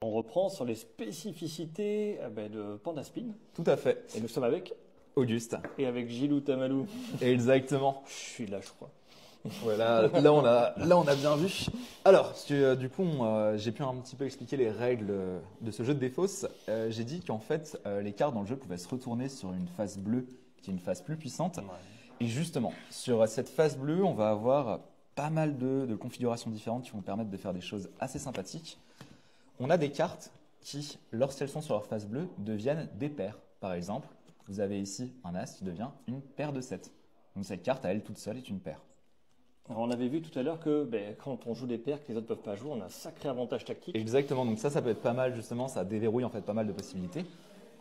On reprend sur les spécificités de Pandaspin. Tout à fait. Et nous sommes avec Auguste. et avec Gilou Tamalou. Exactement. Je suis là, je crois. Voilà, là on a bien vu. Alors, du coup, j'ai pu un petit peu expliquer les règles de ce jeu de défausse. J'ai dit qu'en fait, les cartes dans le jeu pouvaient se retourner sur une face bleue, qui est une face plus puissante. Ouais. Et justement, sur cette face bleue, on va avoir pas mal de configurations différentes qui vont permettre de faire des choses assez sympathiques. On a des cartes qui, lorsqu'elles sont sur leur face bleue, deviennent des paires. Par exemple, vous avez ici un As qui devient une paire de 7. Donc cette carte, à elle toute seule, est une paire. Alors, on avait vu tout à l'heure que quand on joue des paires que les autres ne peuvent pas jouer, on a un sacré avantage tactique. Exactement, donc ça peut être pas mal justement, ça déverrouille en fait pas mal de possibilités.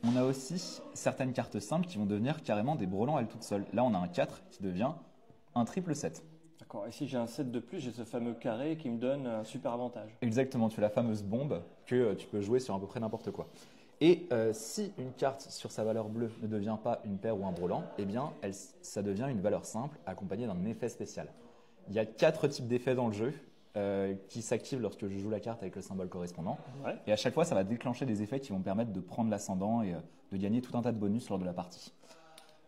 On a aussi certaines cartes simples qui vont devenir carrément des brelans à elles toutes seules. Là, on a un 4 qui devient un triple 7. D'accord, et si j'ai un 7 de plus, j'ai ce fameux carré qui me donne un super avantage. Exactement, tu as la fameuse bombe que tu peux jouer sur à peu près n'importe quoi. Et si une carte sur sa valeur bleue ne devient pas une paire ou un brelan, eh bien ça devient une valeur simple accompagnée d'un effet spécial. Il y a 4 types d'effets dans le jeu qui s'activent lorsque je joue la carte avec le symbole correspondant. Ouais. Et à chaque fois, ça va déclencher des effets qui vont permettre de prendre l'ascendant et de gagner tout un tas de bonus lors de la partie.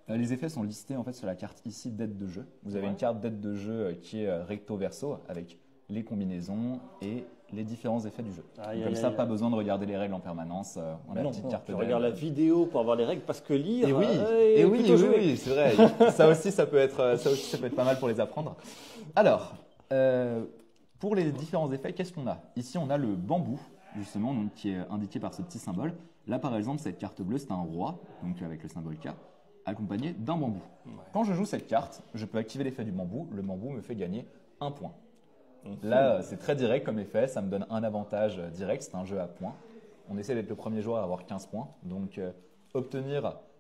Les effets sont listés en fait sur la carte ici d'aide de jeu. Vous avez une carte d'aide de jeu qui est recto verso avec les combinaisons et les différents effets du jeu. Comme ça, pas besoin de regarder les règles en permanence. On a une petite carte tu d'aide. regardes la vidéo pour avoir les règles parce que lire. Et oui, oui, c'est vrai. Ça peut être pas mal pour les apprendre. Alors, pour les différents effets, qu'est-ce qu'on a? Ici, on a le bambou, justement, donc, qui est indiqué par ce petit symbole. Là, par exemple, cette carte bleue, c'est un roi, donc avec le symbole K, accompagné d'un bambou. Ouais. Quand je joue cette carte, je peux activer l'effet du bambou. Le bambou me fait gagner un point. Là, c'est très direct comme effet, ça me donne un avantage direct, c'est un jeu à points. On essaie d'être le premier joueur à avoir 15 points, donc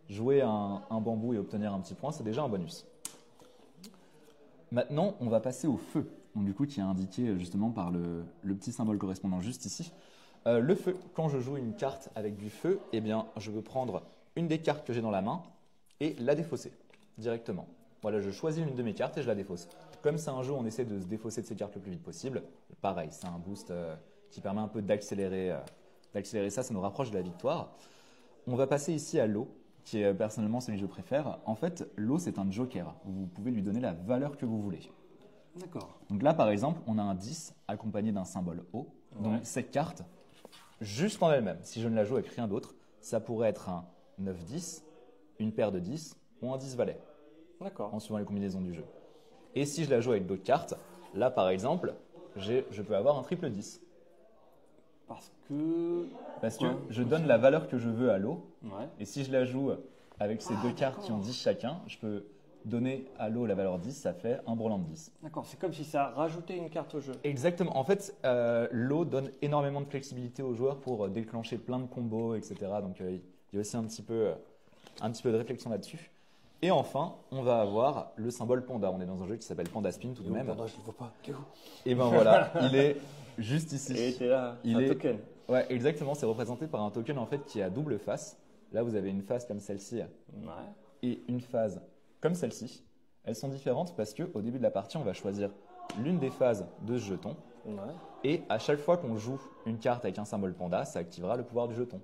jouer un bambou et obtenir un petit point, c'est déjà un bonus. Maintenant, on va passer au feu, donc du coup qui est indiqué justement par le petit symbole correspondant juste ici. Le feu, quand je joue une carte avec du feu, eh bien, je veux prendre une des cartes que j'ai dans la main et la défausser directement. Voilà, je choisis une de mes cartes et je la défausse. Comme c'est un jeu où on essaie de se défausser de ses cartes le plus vite possible, pareil, c'est un boost qui permet un peu d'accélérer ça, ça nous rapproche de la victoire. On va passer ici à l'eau, qui est personnellement celui que je préfère. En fait, l'eau, c'est un joker. Vous pouvez lui donner la valeur que vous voulez. D'accord. Donc là, par exemple, on a un 10 accompagné d'un symbole eau. Donc cette carte, juste en elle-même, si je ne la joue avec rien d'autre, ça pourrait être un 9-10, une paire de 10 ou un 10 valet. D'accord. En suivant les combinaisons du jeu. Et si je la joue avec d'autres cartes, là par exemple, je peux avoir un triple 10. Parce que je donne la valeur que je veux à l'eau. Ouais. Et si je la joue avec ces deux cartes qui ont 10 chacun, je peux donner à l'eau la valeur 10, ça fait un brelan de 10. D'accord, c'est comme si ça rajoutait une carte au jeu. Exactement. En fait, l'eau donne énormément de flexibilité aux joueurs pour déclencher plein de combos, etc. Donc il y a aussi un petit peu de réflexion là-dessus. Et enfin, on va avoir le symbole panda. On est dans un jeu qui s'appelle Pandaspin tout de même. Panda, je ne le vois pas. T'es où? Et ben voilà, il est juste ici. Et t'es là, un token. Ouais, exactement. C'est représenté par un token en fait qui a double face. Là, vous avez une face comme celle-ci et une phase comme celle-ci. Elles sont différentes parce que au début de la partie, on va choisir l'une des phases de ce jeton. Ouais. Et à chaque fois qu'on joue une carte avec un symbole panda, ça activera le pouvoir du jeton.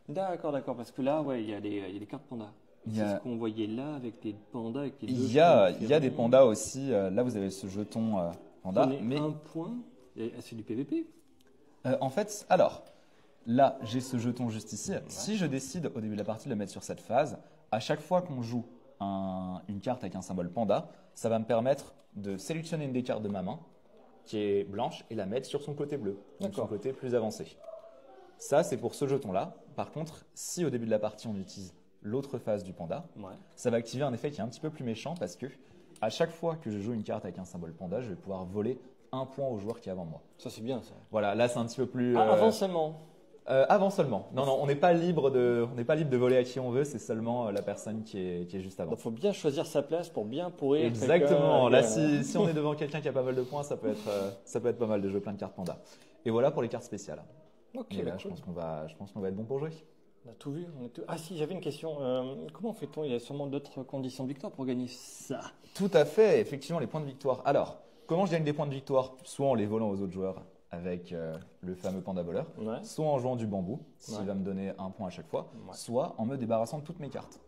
D'accord. Parce que là, il y a des cartes panda. C'est ce qu'on voyait là avec les pandas. Avec les il y a des pandas aussi. Là, vous avez ce jeton panda. Mais un point, c'est du PVP. En fait, alors, là, j'ai ce jeton juste ici. Ouais. Si je décide au début de la partie de le mettre sur cette phase, à chaque fois qu'on joue une carte avec un symbole panda, ça va me permettre de sélectionner une des cartes de ma main qui est blanche et la mettre sur son côté bleu, donc son côté plus avancé. Ça, c'est pour ce jeton-là. Par contre, si au début de la partie, on utilise l'autre phase du panda, ça va activer un effet qui est un petit peu plus méchant parce que à chaque fois que je joue une carte avec un symbole panda, je vais pouvoir voler un point au joueur qui est avant moi. Ça, c'est bien ça. Voilà, là c'est un petit peu plus. Avant seulement. Avant seulement. Non, on n'est pas libre de voler à qui on veut, c'est seulement la personne qui est juste avant. Il faut bien choisir sa place pour bien pourrir. Exactement. Là, si on est devant quelqu'un qui a pas mal de points, ça peut être pas mal de jouer plein de cartes panda. Et voilà pour les cartes spéciales. Ok. Et là, je pense qu'on va être bon pour jouer. On a tout vu. Ah si, j'avais une question. Comment fait-on? Il y a sûrement d'autres conditions de victoire pour gagner ça. Tout à fait, effectivement, les points de victoire. Alors, comment je gagne des points de victoire? Soit en les volant aux autres joueurs avec le fameux panda voleur, Ouais. soit en jouant du bambou, s'il Ouais. va me donner un point à chaque fois, Ouais. soit en me débarrassant de toutes mes cartes.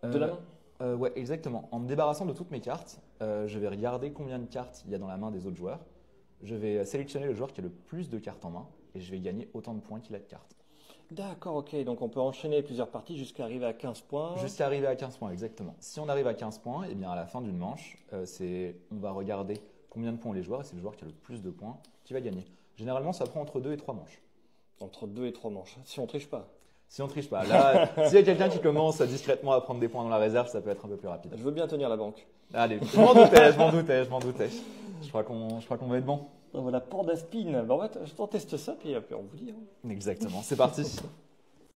De la main? Ouais, exactement. En me débarrassant de toutes mes cartes, je vais regarder combien de cartes il y a dans la main des autres joueurs. Je vais sélectionner le joueur qui a le plus de cartes en main et je vais gagner autant de points qu'il a de cartes. D'accord, ok. Donc on peut enchaîner plusieurs parties jusqu'à arriver à 15 points. Jusqu'à arriver à 15 points, exactement. Si on arrive à 15 points, eh bien à la fin d'une manche, on va regarder combien de points ont les joueurs et c'est le joueur qui a le plus de points qui va gagner. Généralement, ça prend entre 2 et 3 manches. Entre 2 et 3 manches. Si on triche pas. Si on triche pas. Là, s'il y a quelqu'un qui commence discrètement à prendre des points dans la réserve, ça peut être un peu plus rapide. Je veux bien tenir la banque. Allez, je m'en doutais, je m'en doutais, je m'en doutais. Je crois qu'on va être bon. Donc voilà, port d'Aspin. Ben, je t'en teste ça, puis après on vous dit. Exactement, c'est parti.